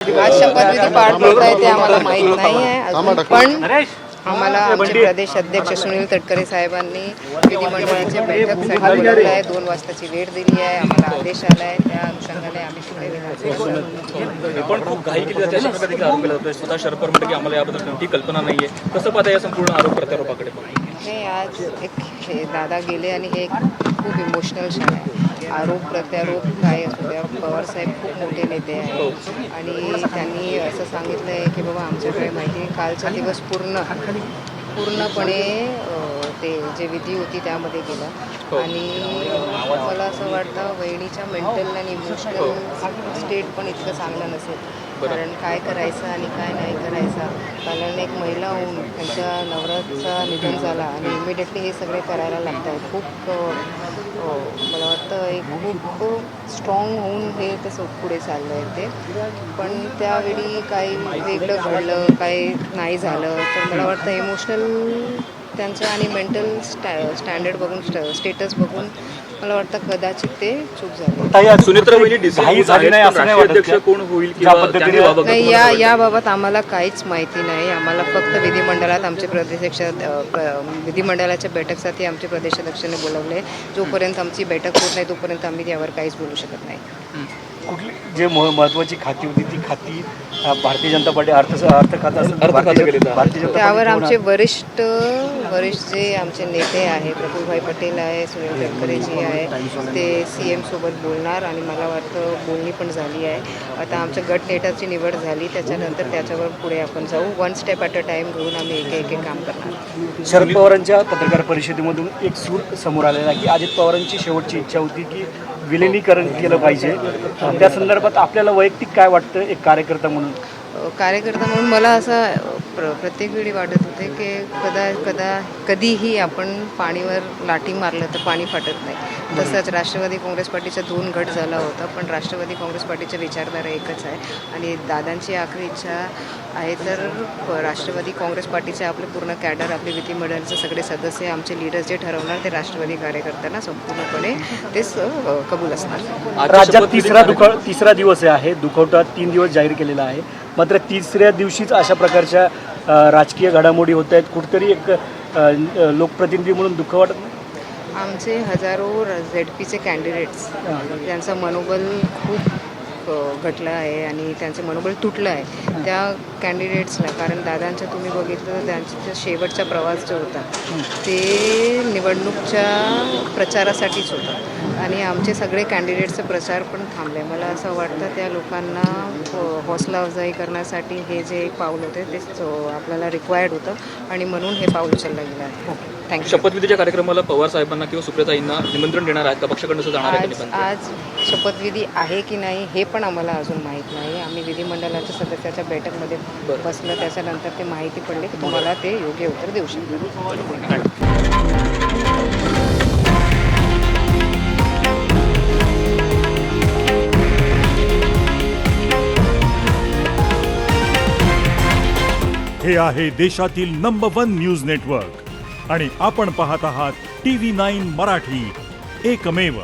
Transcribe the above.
आज शपथविधी पार पडताय ते आम्हाला माहीत नाही आहे अजून, पण आम्हाला आमचे प्रदेश अध्यक्ष सुनील तटकरे साहेबांनी विधिमंडळाच्या बैठकीसाठी बोलवलं आहे. 2 वाजताची वेळ दिली आहे, आम्हाला आदेश आला आहे. त्या अनुषंगाने आम्ही पुढे विधानसभेत पण खूप घाई केली जाते अशा प्रकारे आरोप केला जातोय. स्वतः शरद पवार म्हणते की आम्हाला याबद्दल कोणती कल्पना नाहीये. कसं पाहता या संपूर्ण आरोप प्रत्यारोपाकडे? नाही, आज हे दादा गेले आणि हे खूप इमोशनल क्षण आहे. आरोप प्रत्यारोप काय असू द्या, पवारसाहेब खूप मोठे नेते आहेत आणि त्यांनी असं सांगितलं आहे की बाबा आमच्याकडे माहिती कालचा दिवस पूर्णपणे ते जे विधी होती त्यामध्ये गेलं आणि मला असं वाटतं वहिनीच्या मेंटल आणि इमोशनल स्टेट पण इतकं चांगलं नसेल. कारण काय करायचं आणि काय नाही करायचं, कारण एक महिला होऊन त्यांच्या नवऱ्याचं निधन झाला आणि इमिडिएटली हे सगळे करायला लागत आहे. खूप मला वाटतं एक खूप स्ट्रॉंग होऊन हे तसं पुढे चाललं आहे ते. पण त्यावेळी काही वेगळं घडलं, काही नाही झालं तर मला वाटतं इमोशनल त्यांचं आणि मेंटल स्टँडर्ड बघून स्टेटस बघून मला वाटतं कदाचित ते चूक झाली. सुनेत्रा अध्यक्ष कोण होईल नाही, याबाबत आम्हाला काहीच माहिती नाही. आम्हाला फक्त विधिमंडळात आमचे विधिमंडळाच्या बैठकीसाठी आमचे प्रदेशाध्यक्षांनी बोलवले. जोपर्यंत आमची बैठक होत नाही तोपर्यंत आम्ही यावर काहीच बोलू शकत नाही. कुठली जे महत्त्वाची खाती होती ती खाती भारतीय जनता पार्टी अर्थ खातं त्यावर आमचे वरिष्ठ जे आमचे नेते आहे, प्रफुल्लभाई पटेल आहे, सुनील तटकरेजी आहे, ते CM सोबत बोलणार आणि मला वाटतं बोलणी पण झाली आहे. आता आमच्या गट नेत्याची निवड झाली, त्याच्यानंतर त्याच्यावर पुढे आपण जाऊ. 1 स्टेप ॲट अ टाईम घेऊन आम्ही एक काम करणार. शरद पवारांच्या पत्रकार परिषदेमधून एक सूर समोर आलेला की अजित पवारांची शेवटची इच्छा होती की विलिनीकरण केलं पाहिजे. त्या संदर्भात आपल्याला वैयक्तिक काय वाटतं एक कार्यकर्ता म्हणून? कार्यकर्ता म्हणून मला असं प्रत्येक वेळी वाटत होते की कधीही आपण पाणीवर लाठी मारलं तर पाणी फाटत नाही. तसंच राष्ट्रवादी काँग्रेस पार्टीचा 2 गट झाला होता, पण राष्ट्रवादी काँग्रेस पार्टीच्या विचारधारा एकच आहे आणि दादांची आखरी इच्छा आहे तर राष्ट्रवादी काँग्रेस पार्टीचे आपले पूर्ण कॅडर, आपले विधिमंडळाचे सगळे सदस्य, आमचे लीडर्स जे ठरवणार ते राष्ट्रवादी कार्यकर्त्यांना संपूर्णपणे तेच कबूल असणार. राज्यात तिसरा दिवस आहे. दुखवटा 3 दिवस जाहीर केलेला आहे, मात्र तिसऱ्या दिवशीच अशा प्रकारच्या राजकीय घडामोडी होत आहेत. कुठेतरी एक लोकप्रतिनिधी म्हणून दुःख वाटत नाही? आमचे हजारो ZPचे कॅन्डिडेट्स त्यांचं मनोबल खूप घटलं आहे आणि त्यांचं मनोबल तुटलं आहे त्या कॅन्डिडेट्सला. कारण दादांचं तुम्ही बघितलं तर त्यांचा शेवटचा प्रवास जो होता ते निवडणूकच्या प्रचारासाठीच होता आणि आमचे सगळे कॅन्डिडेट्सचा प्रचार पण थांबले. मला असं वाटतं त्या लोकांना हौसला अफजाई करण्यासाठी हे जे एक पाऊल होते तेच आपल्याला रिक्वायर्ड होतं आणि म्हणून हे पाऊल उचललं गेलं आहे. थँक्यू. शपथविधीच्या कार्यक्रमाला पवार साहेबांना किंवा सुप्रियाताईंना निमंत्रण देणार आहेत का? पक्षाकडून जाणार आहे? आज शपथविधी आहे की नाही हे पण आम्हाला अजून माहीत नाही. आम्ही विधिमंडळाच्या सदस्याच्या बैठकमध्ये बसलं, त्याच्यानंतर ते माहिती पडली की तुम्हाला ते योग्य उत्तर देऊ शकतात. हे आहे देशातील नंबर 1 न्यूज नेटवर्क आणि आपण पाहत आहात TV9 मराठी, एकमेव.